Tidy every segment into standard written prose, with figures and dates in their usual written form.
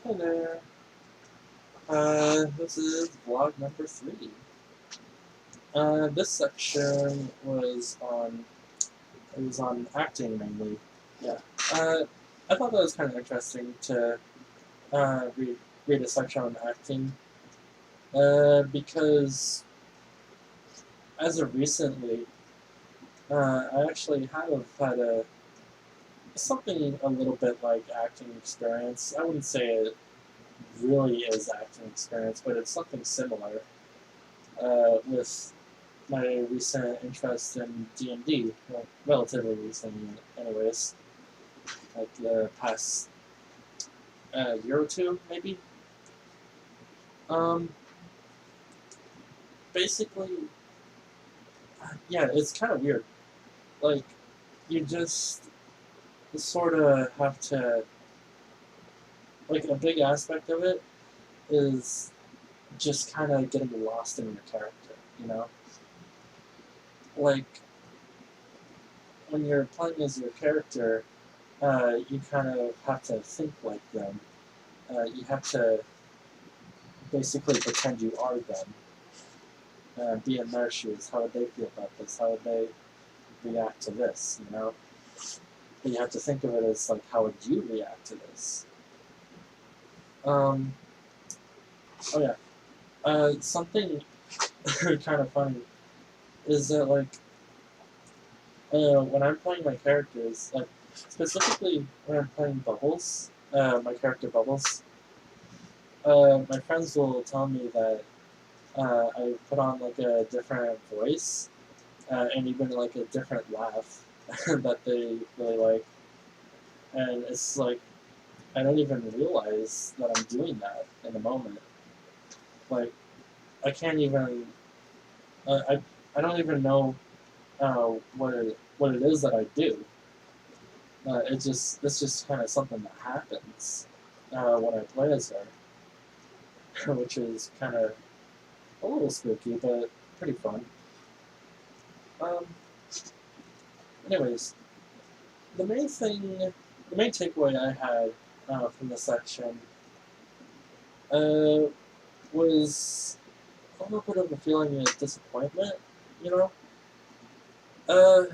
Hey there. This is vlog number 3. This section was on acting mainly. Yeah. Uh, I thought that was kind of interesting to read a section on acting. Because as of recently, I actually have had something a little bit like acting experience. I wouldn't say it really is acting experience, but it's something similar. With my recent interest in D&D, well, relatively recent anyways, like the past year or two, maybe. Um, Basically, yeah, it's kind of weird. Like, you just sort of have to, like, a big aspect of it is just kind of getting lost in your character, you know? Like, when you're playing as your character, you kind of have to think like them. You have to basically pretend you are them. Be in their shoes. How would they feel about this? How would they react to this? You know, but you have to think of it as like, how would you react to this? Um, oh yeah. Something kind of funny is that like when I'm playing my characters, like specifically when I'm playing Bubbles, my character Bubbles, my friends will tell me that I put on like a different voice and even like a different laugh that they really like. And it's like I don't even realize that I'm doing that in the moment. Like I can't even I don't even know what it is that I do. It's just kind of something that happens when I play as her, which is kind of a little spooky, but pretty fun. Um, Anyways, the main takeaway I had from the section uh, was a little bit of a feeling of disappointment. You know, uh,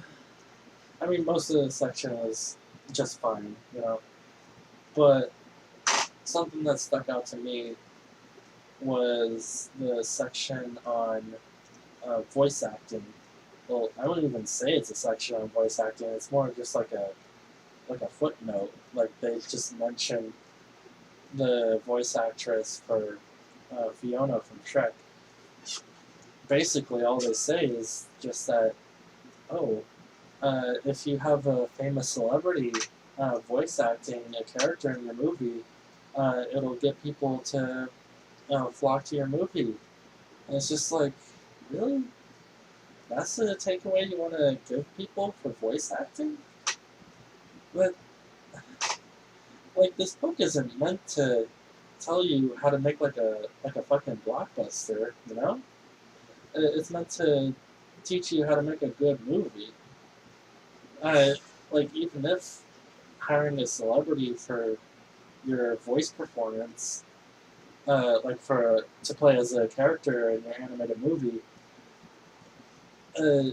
I mean, most of the section was just fine. You know, but something that stuck out to me was the section on voice acting. Well, I wouldn't even say it's a section on voice acting. It's more just like a footnote. Like they just mention the voice actress for Fiona from Shrek. Basically, all they say is just that, oh, if you have a famous celebrity voice acting a character in your movie, it'll get people to flock to your movie. And it's just like, really? That's the takeaway you want to give people for voice acting? But, like, this book isn't meant to tell you how to make like a fucking blockbuster, you know? It's meant to teach you how to make a good movie. Uh, like, even if hiring a celebrity for your voice performance, like for to play as a character in your animated movie, uh,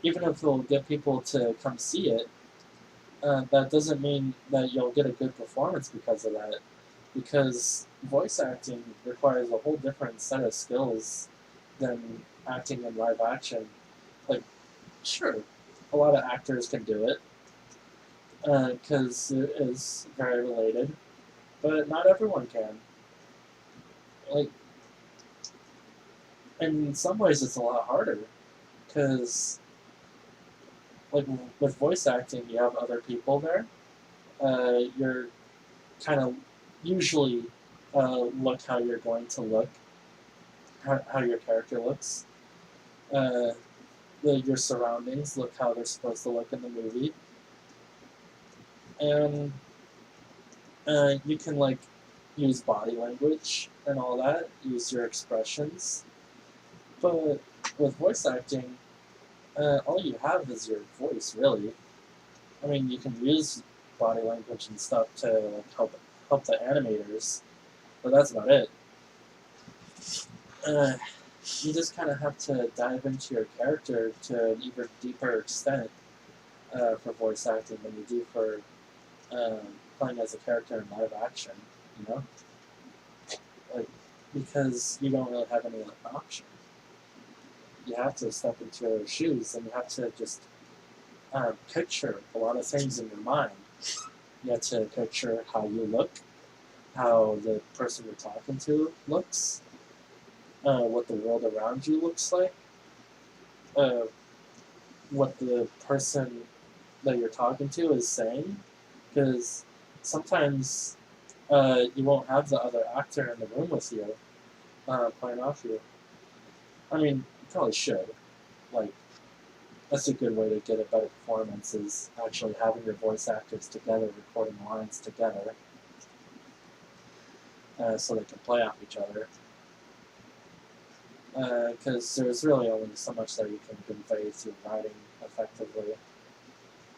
even if it'll get people to come see it, that doesn't mean that you'll get a good performance because of that. Because voice acting requires a whole different set of skills than acting in live action. Like, sure, a lot of actors can do it because it is very related, but not everyone can. Like, in some ways, it's a lot harder because, like, with voice acting, you have other people there. You're kind of usually look how you're going to look, how your character looks. Uh, your surroundings look how they're supposed to look in the movie, and you can like use body language and all that, use your expressions. But with voice acting, all you have is your voice, really. I mean, you can use body language and stuff to like, help help the animators, but that's about it. You just kind of have to dive into your character to an even deeper extent for voice acting than you do for um, playing as a character in live action. You know, like because you don't really have any option. You have to step into your shoes, and you have to just picture a lot of things in your mind. You have to picture how you look, how the person you're talking to looks, what the world around you looks like, uh, what the person that you're talking to is saying, because sometimes you won't have the other actor in the room with you playing off you. I mean, you probably should. Like, that's a good way to get a better performance is actually having your voice actors together, recording lines together, so they can play off each other. Because there's really only so much that you can convey through writing effectively.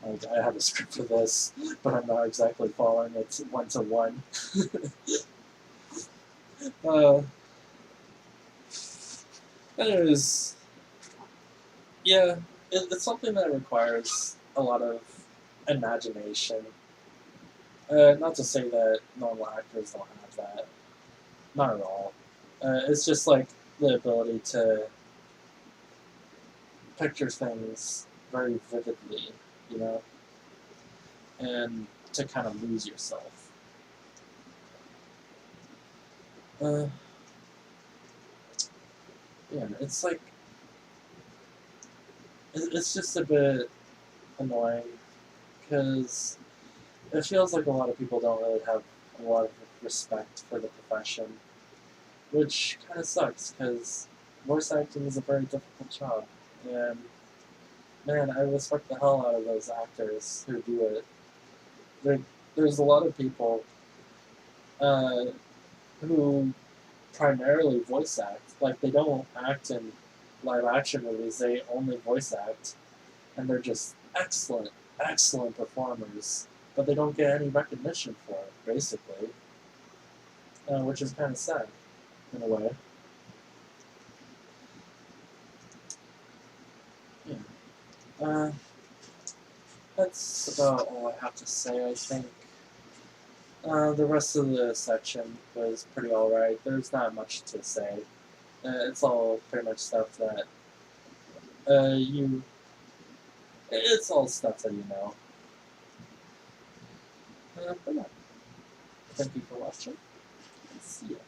Like, I have a script for this, but I'm not exactly following it one-to-one. uh, anyways, yeah, it's something that requires a lot of imagination. Not to say that normal actors don't have that. Not at all. It's just like the ability to picture things very vividly, you know, and to kind of lose yourself. Uh, yeah, it's like it's just a bit annoying because it feels like a lot of people don't really have a lot of respect for the profession, which kind of sucks because voice acting is a very difficult job, and man, I respect the hell out of those actors who do it. There, there's a lot of people uh, who primarily voice act. Like they don't act in live action movies; they only voice act, and they're just excellent, excellent performers. But they don't get any recognition for it, basically, which is kind of sad in a way. Yeah. Uh, that's about all I have to say. I think. The rest of the section was pretty alright. There's not much to say. It's all pretty much stuff that you. It's all stuff that you know. But yeah, thank you for watching. See ya.